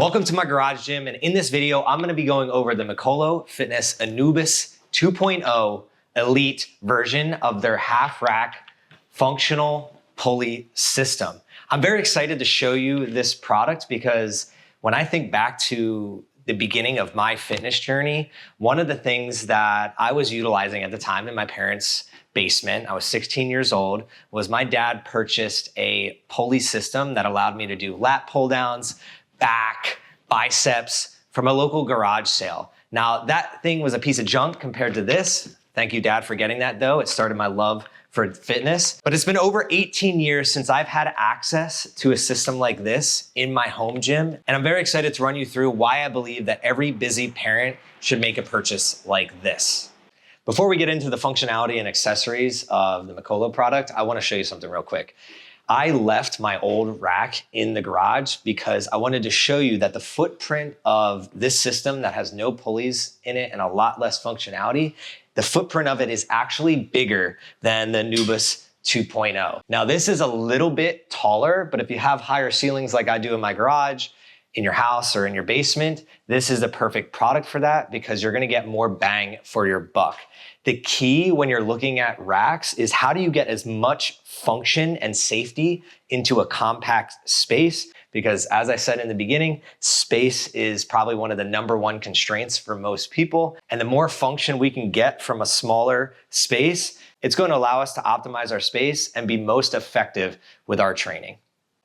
Welcome to my garage gym, and in this video, I'm gonna be going over the Mikolo Anubis 2.0 elite version of their half rack functional pulley system. I'm very excited to show you this product because when I think back to the beginning of my fitness journey, one of the things that I was utilizing at the time in my parents' basement, I was 16 years old, was my dad purchased a pulley system that allowed me to do lat pull downs, back, biceps from a local garage sale. Now that thing was a piece of junk compared to this. Thank you, Dad, for getting that though. It started my love for fitness. But it's been over 18 years since I've had access to a system like this in my home gym. And I'm very excited to run you through why I believe that every busy parent should make a purchase like this. Before we get into the functionality and accessories of the Mikolo product, I wanna show you something real quick. I left my old rack in the garage because I wanted to show you that the footprint of this system that has no pulleys in it and a lot less functionality, the footprint of it is actually bigger than the Anubis 2.0. Now this is a little bit taller, but if you have higher ceilings like I do in my garage, in your house or in your basement, this is the perfect product for that because you're gonna get more bang for your buck. The key when you're looking at racks is how do you get as much function and safety into a compact space? Because as I said in the beginning, space is probably one of the #1 constraints for most people. And the more function we can get from a smaller space, it's going to allow us to optimize our space and be most effective with our training.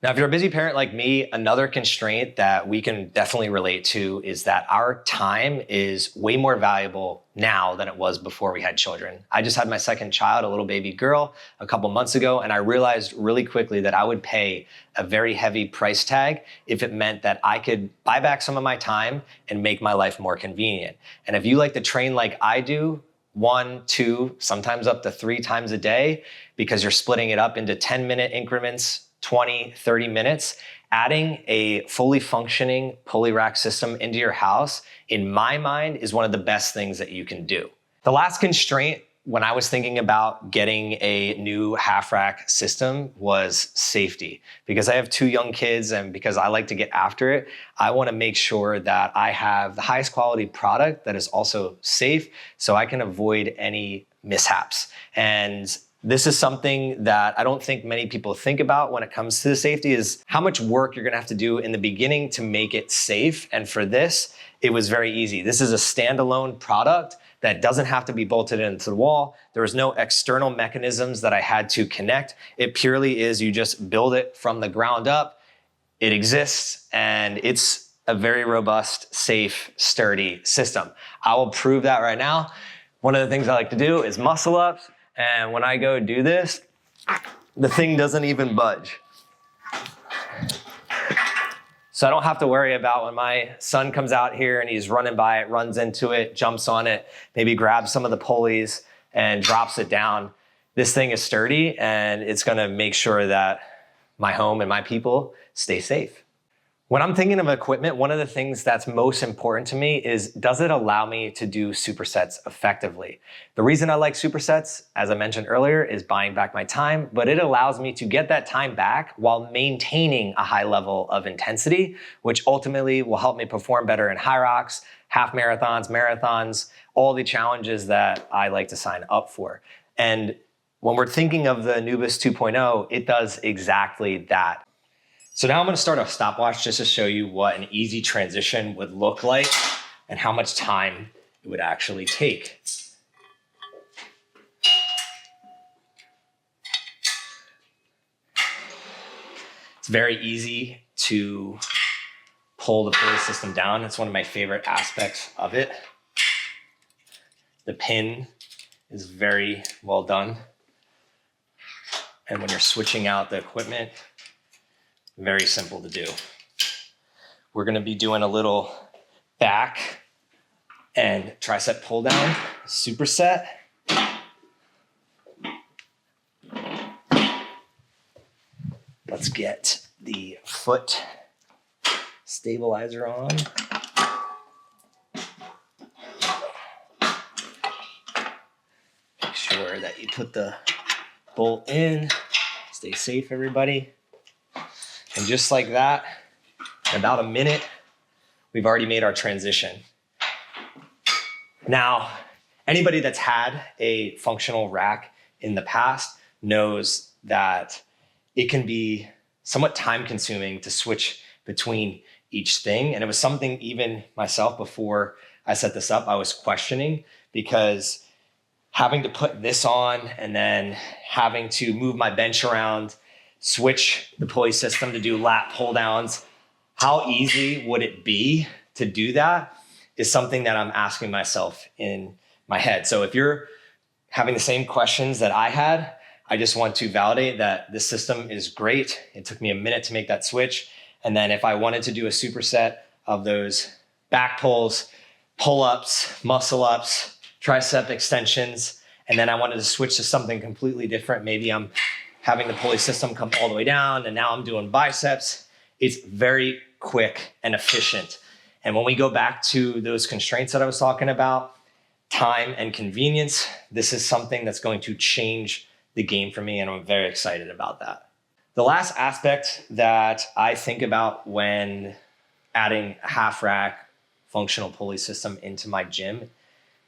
Now, if you're a busy parent like me, another constraint that we can definitely relate to is that our time is way more valuable now than it was before we had children. I just had my second child, a little baby girl, a couple months ago, and I realized really quickly that I would pay a very heavy price tag if it meant that I could buy back some of my time and make my life more convenient. And if you like to train like I do, 1, 2, sometimes up to 3 times a day, because you're splitting it up into 10-minute increments, 20, 30 minutes, adding a fully functioning pulley rack system into your house, in my mind, is one of the best things that you can do. The last constraint when I was thinking about getting a new half rack system was safety. Because I have 2 young kids and because I like to get after it, I wanna make sure that I have the highest quality product that is also safe so I can avoid any mishaps. And this is something that I don't think many people think about when it comes to the safety, is how much work you're gonna have to do in the beginning to make it safe. And for this, it was very easy. This is a standalone product that doesn't have to be bolted into the wall. There was no external mechanisms that I had to connect. It purely is you just build it from the ground up. It exists and it's a very robust, safe, sturdy system. I will prove that right now. One of the things I like to do is muscle ups. And when I go do this, the thing doesn't even budge. So I don't have to worry about when my son comes out here and he's running by it, runs into it, jumps on it, maybe grabs some of the pulleys and drops it down. This thing is sturdy and it's gonna make sure that my home and my people stay safe. When I'm thinking of equipment, one of the things that's most important to me is, does it allow me to do supersets effectively? The reason I like supersets, as I mentioned earlier, is buying back my time, but it allows me to get that time back while maintaining a high level of intensity, which ultimately will help me perform better in high rocks, half marathons, marathons, all the challenges that I like to sign up for. And when we're thinking of the Anubis 2.0, it does exactly that. So now I'm gonna start a stopwatch just to show you what an easy transition would look like and how much time it would actually take. It's very easy to pull the pulley system down. It's one of my favorite aspects of it. The pin is very well done. And when you're switching out the equipment, very simple to do. We're gonna be doing a little back and tricep pull down, superset. Let's get the foot stabilizer on. Make sure that you put the bolt in. Stay safe, everybody. And just like that, in about a minute, we've already made our transition. Now, anybody that's had a functional rack in the past knows that it can be somewhat time consuming to switch between each thing. And it was something even myself before I set this up, I was questioning, because having to put this on and then having to move my bench around, switch the pulley system to do lat pull downs, how easy would it be to do that is something that I'm asking myself in my head. So if you're having the same questions that I had, I just want to validate that this system is great. It took me a minute to make that switch. And then if I wanted to do a superset of those back pulls, pull-ups, muscle-ups, tricep extensions, and then I wanted to switch to something completely different, maybe I'm having the pulley system come all the way down and now I'm doing biceps, it's very quick and efficient. And when we go back to those constraints that I was talking about, time and convenience, this is something that's going to change the game for me, and I'm very excited about that. The last aspect that I think about when adding a half rack functional pulley system into my gym,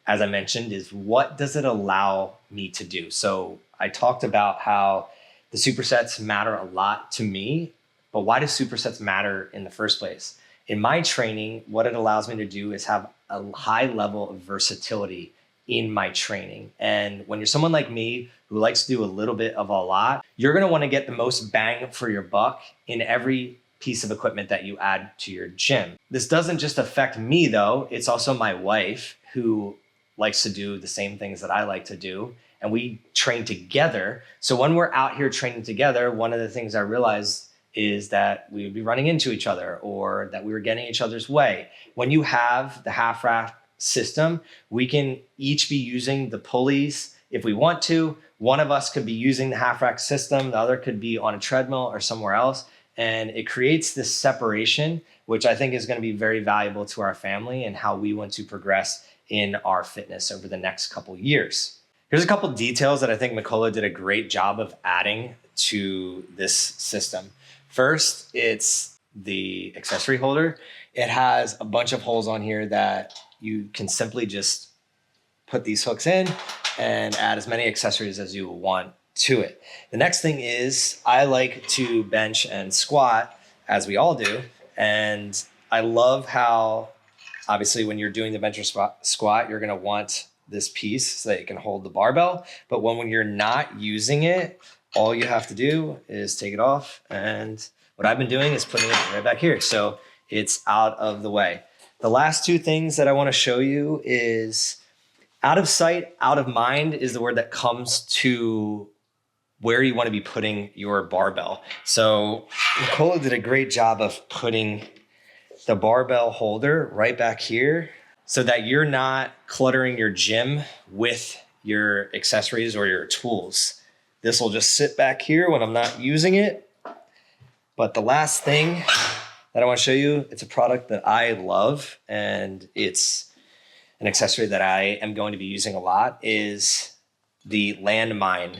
as I mentioned, is what does it allow me to do? So I talked about how the supersets matter a lot to me, but why do supersets matter in the first place? In my training, what it allows me to do is have a high level of versatility in my training. And when you're someone like me who likes to do a little bit of a lot, you're gonna wanna get the most bang for your buck in every piece of equipment that you add to your gym. This doesn't just affect me though, it's also my wife who likes to do the same things that I like to do, and we train together. So when we're out here training together, one of the things I realized is that we would be running into each other or that we were getting each other's way. When you have the half rack system, we can each be using the pulleys if we want to. One of us could be using the half rack system, the other could be on a treadmill or somewhere else. And it creates this separation, which I think is going to be very valuable to our family and how we want to progress in our fitness over the next couple years. Here's a couple details that I think Mikolo did a great job of adding to this system. First, it's the accessory holder. It has a bunch of holes on here that you can simply just put these hooks in and add as many accessories as you want to it. The next thing is I like to bench and squat, as we all do. And I love how, obviously, when you're doing the bench or squat, you're gonna want this piece so that you can hold the barbell. But when you're not using it, all you have to do is take it off. And what I've been doing is putting it right back here. So it's out of the way. The last two things that I wanna show you is out of sight, out of mind is the word that comes to where you wanna be putting your barbell. So Mikolo did a great job of putting the barbell holder right back here so that you're not cluttering your gym with your accessories or your tools. This will just sit back here when I'm not using it. But the last thing that I want to show you, it's a product that I love and it's an accessory that I am going to be using a lot, is the landmine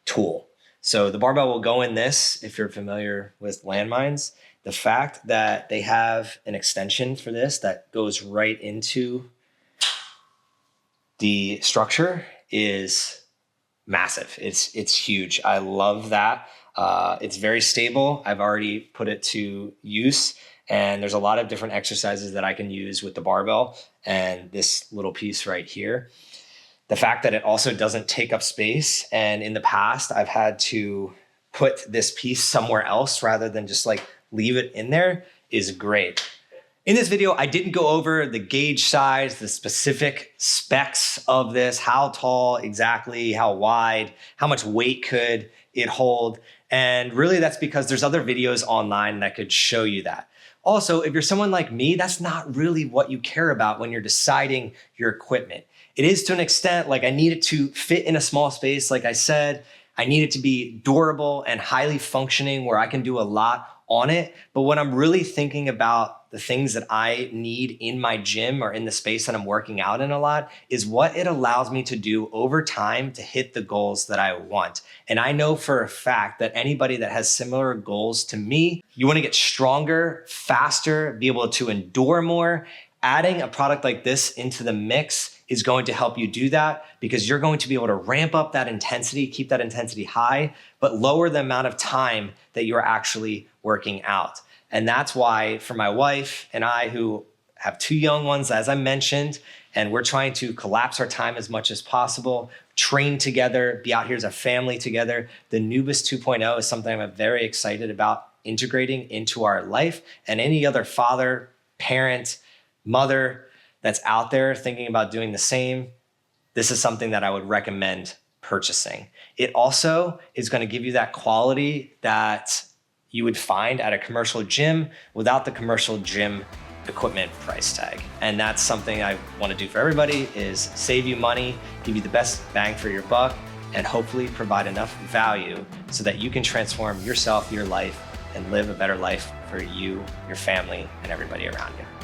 tool. So the barbell will go in this, if you're familiar with landmines. The fact that they have an extension for this that goes right into the structure is massive. It's huge. I love that. It's very stable. I've already put it to use, and there's a lot of different exercises that I can use with the barbell and this little piece right here. The fact that it also doesn't take up space, and in the past I've had to put this piece somewhere else rather than just like leave it in there, is great. In this video, I didn't go over the gauge size, the specific specs of this, how tall exactly, how wide, how much weight could it hold. And really that's because there's other videos online that could show you that. Also, if you're someone like me, that's not really what you care about when you're deciding your equipment. It is to an extent, like I need it to fit in a small space, like I said. I need it to be durable and highly functioning where I can do a lot on it. But when I'm really thinking about the things that I need in my gym or in the space that I'm working out in a lot is what it allows me to do over time to hit the goals that I want. And I know for a fact that anybody that has similar goals to me, you want to get stronger, faster, be able to endure more. Adding a product like this into the mix is going to help you do that because you're going to be able to ramp up that intensity, keep that intensity high, but lower the amount of time that you're actually working out. And that's why for my wife and I, who have 2 young ones, as I mentioned, and we're trying to collapse our time as much as possible, train together, be out here as a family together, the Anubis 2.0 is something I'm very excited about integrating into our life. And any other father, parent, mother that's out there thinking about doing the same, this is something that I would recommend purchasing. It also is going to give you that quality that you would find at a commercial gym without the commercial gym equipment price tag. And that's something I want to do for everybody, is save you money, give you the best bang for your buck, and hopefully provide enough value so that you can transform yourself, your life, and live a better life for you, your family, and everybody around you.